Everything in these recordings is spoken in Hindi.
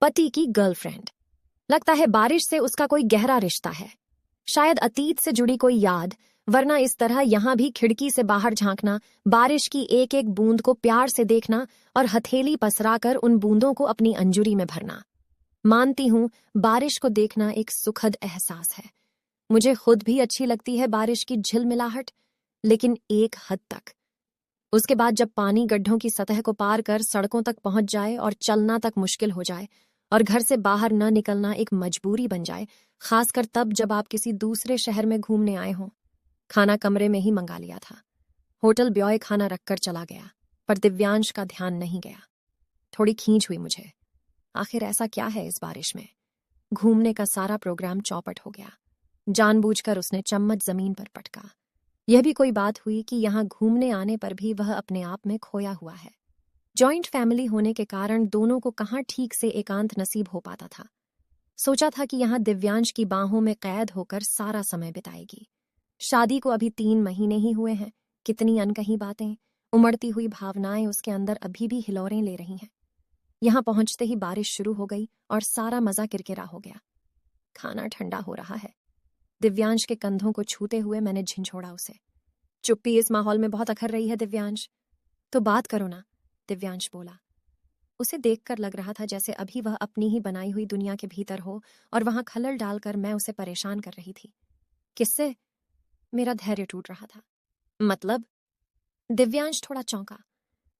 पति की गर्लफ्रेंड। लगता है बारिश से उसका कोई गहरा रिश्ता है, शायद अतीत से जुड़ी कोई याद, वरना इस तरह यहां भी खिड़की से बाहर झांकना, बारिश की एक एक बूंद को प्यार से देखना और हथेली पसराकर उन बूंदों को अपनी अंजुरी में भरना। मानती हूं, बारिश को देखना एक सुखद एहसास है। मुझे खुद भी अच्छी लगती है बारिश की झिलमिलाहट, लेकिन एक हद तक। उसके बाद जब पानी गड्ढों की सतह को पार कर सड़कों तक पहुंच जाए और चलना तक मुश्किल हो जाए और घर से बाहर न निकलना एक मजबूरी बन जाए, खासकर तब जब आप किसी दूसरे शहर में घूमने आए हों। खाना कमरे में ही मंगा लिया था। होटल बॉय खाना रखकर चला गया, पर दिव्यांश का ध्यान नहीं गया। थोड़ी खींच हुई मुझे। आखिर ऐसा क्या है इस बारिश में? घूमने का सारा प्रोग्राम चौपट हो गया। जानबूझकर उसने चम्मच जमीन पर पटका। यह भी कोई बात हुई कि यहां घूमने आने पर भी वह अपने आप में खोया हुआ है। जॉइंट फैमिली होने के कारण दोनों को कहाँ ठीक से एकांत नसीब हो पाता था। सोचा था कि यहां दिव्यांश की बाहों में कैद होकर सारा समय बिताएगी। शादी को अभी 3 महीने ही हुए हैं। कितनी अनकही बातें, उमड़ती हुई भावनाएं उसके अंदर अभी भी हिलोरें ले रही हैं। यहां पहुंचते ही बारिश शुरू हो गई और सारा मजा किरकिरा हो गया। खाना ठंडा हो रहा है। दिव्यांश के कंधों को छूते हुए मैंने झिंझोड़ा उसे। चुप्पी इस माहौल में बहुत अखर रही है दिव्यांश। तो बात करो ना, दिव्यांश बोला। उसे देखकर लग रहा था जैसे अभी वह अपनी ही बनाई हुई दुनिया के भीतर हो और वहां खलल डालकर मैं उसे परेशान कर रही थी। किससे? मेरा धैर्य टूट रहा था। मतलब? दिव्यांश थोड़ा चौंका।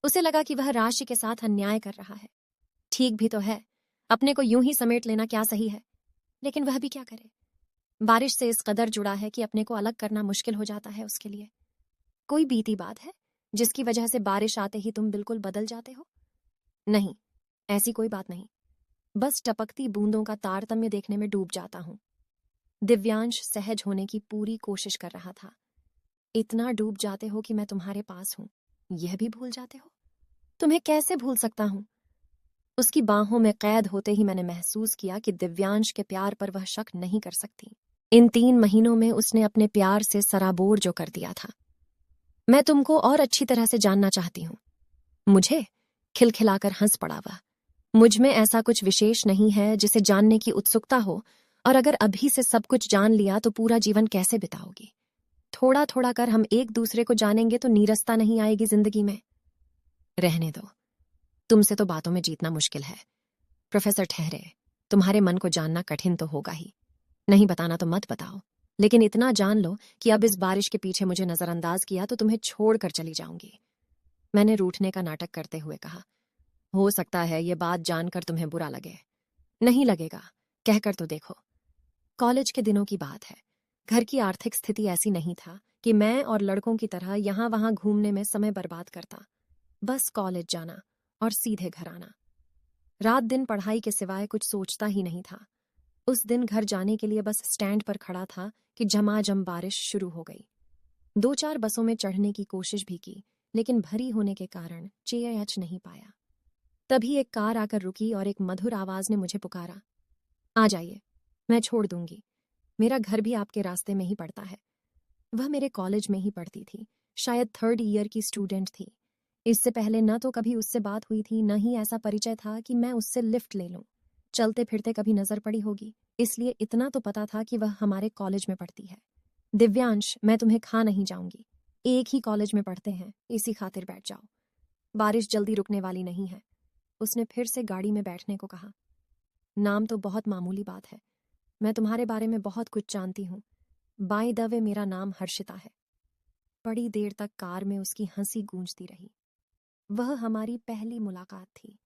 उसे लगा कि वह राशि के साथ अन्याय कर रहा है। ठीक भी तो है, अपने को यूं ही समेट लेना क्या सही है, लेकिन वह भी क्या करे। बारिश से इस कदर जुड़ा है कि अपने को अलग करना मुश्किल हो जाता है उसके लिए। कोई बीती बात है जिसकी वजह से बारिश आते ही तुम बिल्कुल बदल जाते हो? नहीं, ऐसी कोई बात नहीं। बस टपकती बूंदों का तारतम्य देखने में डूब जाता हूं। दिव्यांश सहज होने की पूरी कोशिश कर रहा था। इतना डूब जाते हो कि मैं तुम्हारे पास हूं, यह भी भूल जाते हो? तुम्हें कैसे भूल सकता हूं? उसकी बाहों में कैद होते ही मैंने महसूस किया कि दिव्यांश के प्यार पर वह शक नहीं कर सकती। इन 3 महीनों में उसने अपने प्यार से सराबोर जो कर दिया था। मैं तुमको और अच्छी तरह से जानना चाहती हूं। मुझे? खिलखिलाकर हंस पड़ा वह। मुझ में ऐसा कुछ विशेष नहीं है जिसे जानने की उत्सुकता हो, और अगर अभी से सब कुछ जान लिया तो पूरा जीवन कैसे बिताओगी? थोड़ा थोड़ा कर हम एक दूसरे को जानेंगे तो नीरसता नहीं आएगी जिंदगी में। रहने दो, तुमसे तो बातों में जीतना मुश्किल है। प्रोफेसर ठहरे, तुम्हारे मन को जानना कठिन तो होगा ही। नहीं बताना तो मत बताओ, लेकिन इतना जान लो कि अब इस बारिश के पीछे मुझे नजरअंदाज किया तो तुम्हें छोड़कर चली जाऊंगी। मैंने रूठने का नाटक करते हुए कहा। हो सकता है ये बात जानकर तुम्हें बुरा लगे। नहीं लगेगा, कहकर तो देखो। कॉलेज के दिनों की बात है। घर की आर्थिक स्थिति ऐसी नहीं था कि मैं और लड़कों की तरह यहां वहां घूमने में समय बर्बाद करता। बस कॉलेज जाना और सीधे घर आना। रात दिन पढ़ाई के सिवाय कुछ सोचता ही नहीं था। उस दिन घर जाने के लिए बस स्टैंड पर खड़ा था कि झमाझम बारिश शुरू हो गई। 2-4 बसों में चढ़ने की कोशिश भी की, लेकिन भरी होने के कारण चेयच नहीं पाया। तभी एक कार आकर रुकी और एक मधुर आवाज ने मुझे पुकारा। आ जाइए, मैं छोड़ दूंगी। मेरा घर भी आपके रास्ते में ही पड़ता है। वह मेरे कॉलेज में ही पढ़ती थी, शायद 3rd ईयर की स्टूडेंट थी। इससे पहले न तो कभी उससे बात हुई थी, न ही ऐसा परिचय था कि मैं उससे लिफ्ट ले लूं। चलते फिरते कभी नजर पड़ी होगी, इसलिए इतना तो पता था कि वह हमारे कॉलेज में पढ़ती है। दिव्यांश, मैं तुम्हें खा नहीं जाऊंगी। एक ही कॉलेज में पढ़ते हैं, इसी खातिर बैठ जाओ। बारिश जल्दी रुकने वाली नहीं है। उसने फिर से गाड़ी में बैठने को कहा। नाम तो बहुत मामूली बात है। मैं तुम्हारे बारे में बहुत कुछ जानती हूँ। बाय द वे, मेरा नाम हर्षिता है। बड़ी देर तक कार में उसकी हंसी गूंजती रही। वह हमारी पहली मुलाकात थी।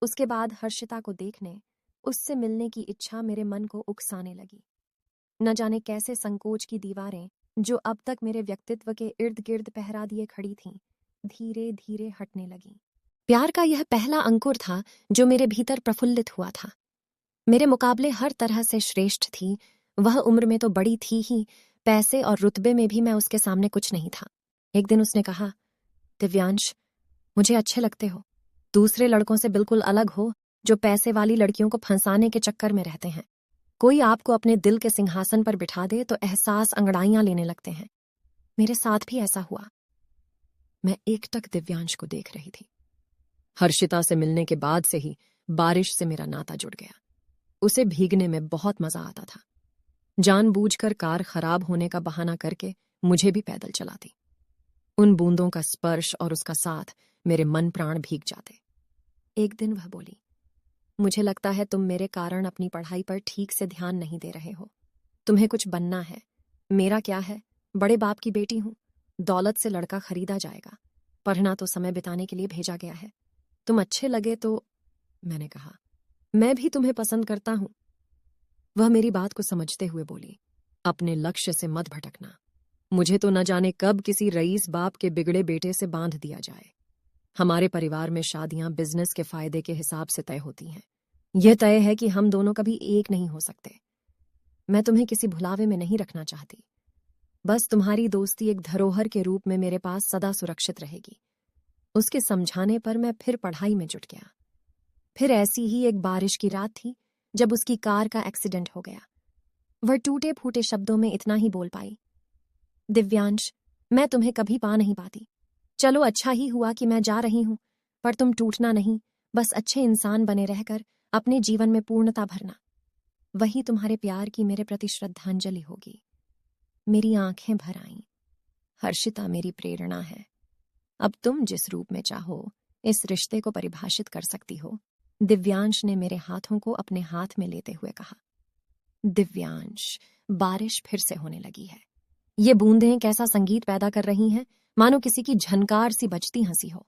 उसके बाद हर्षिता को देखने, उससे मिलने की इच्छा मेरे मन को उकसाने लगी। न जाने कैसे संकोच की दीवारें, जो अब तक मेरे व्यक्तित्व के इर्द गिर्द पहरा दिए खड़ी थीं, धीरे धीरे हटने लगीं। प्यार का यह पहला अंकुर था जो मेरे भीतर प्रफुल्लित हुआ था। मेरे मुकाबले हर तरह से श्रेष्ठ थी। वह उम्र में तो बड़ी थी ही, पैसे और रुतबे में भी मैं उसके सामने कुछ नहीं था। एक दिन उसने कहा, दिव्यांश, मुझे अच्छे लगते हो। दूसरे लड़कों से बिल्कुल अलग हो, जो पैसे वाली लड़कियों को फंसाने के चक्कर में रहते हैं। कोई आपको अपने दिल के सिंहासन पर बिठा दे तो एहसास अंगड़ाइयां लेने लगते हैं। मेरे साथ भी ऐसा हुआ। मैं एकटक दिव्यांश को देख रही थी। हर्षिता से मिलने के बाद से ही बारिश से मेरा नाता जुड़ गया। उसे भीगने में बहुत मजा आता था। जानबूझकर कार खराब होने का बहाना करके मुझे भी पैदल चलाती। उन बूंदों का स्पर्श और उसका साथ मेरे मन प्राण भीग जाते। एक दिन वह बोली, मुझे लगता है तुम मेरे कारण अपनी पढ़ाई पर ठीक से ध्यान नहीं दे रहे हो। तुम्हें कुछ बनना है। मेरा क्या है, बड़े बाप की बेटी हूं। दौलत से लड़का खरीदा जाएगा। पढ़ना तो समय बिताने के लिए भेजा गया है। तुम अच्छे लगे तो। मैंने कहा, मैं भी तुम्हें पसंद करता हूं। वह मेरी बात को समझते हुए बोली, अपने लक्ष्य से मत भटकना। मुझे तो न जाने कब किसी रईस बाप के बिगड़े बेटे से बांध दिया जाए। हमारे परिवार में शादियां बिजनेस के फायदे के हिसाब से तय होती हैं। यह तय है कि हम दोनों कभी एक नहीं हो सकते। मैं तुम्हें किसी भुलावे में नहीं रखना चाहती। बस तुम्हारी दोस्ती एक धरोहर के रूप में मेरे पास सदा सुरक्षित रहेगी। उसके समझाने पर मैं फिर पढ़ाई में जुट गया। फिर ऐसी ही एक बारिश की रात थी जब उसकी कार का एक्सीडेंट हो गया। वह टूटे फूटे शब्दों में इतना ही बोल पाई, दिव्यांश, मैं तुम्हें कभी पा नहीं पाती। चलो अच्छा ही हुआ कि मैं जा रही हूं, पर तुम टूटना नहीं, बस अच्छे इंसान बने रहकर अपने जीवन में पूर्णता भरना। वही तुम्हारे प्यार की मेरे प्रति श्रद्धांजलि होगी। मेरी आंखें भर आईं। हर्षिता मेरी प्रेरणा है। अब तुम जिस रूप में चाहो इस रिश्ते को परिभाषित कर सकती हो। दिव्यांश ने मेरे हाथों को अपने हाथ में लेते हुए कहा। दिव्यांश, बारिश फिर से होने लगी है। ये बूंदें कैसा संगीत पैदा कर रही हैं, मानो किसी की झनकार सी बजती हंसी हो।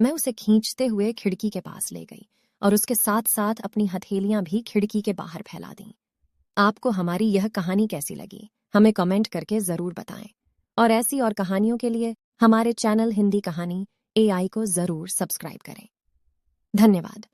मैं उसे खींचते हुए खिड़की के पास ले गई और उसके साथ साथ अपनी हथेलियां भी खिड़की के बाहर फैला दी। आपको हमारी यह कहानी कैसी लगी, हमें कमेंट करके जरूर बताएं। और ऐसी और कहानियों के लिए हमारे चैनल हिंदी कहानी AI को जरूर सब्सक्राइब करें। धन्यवाद।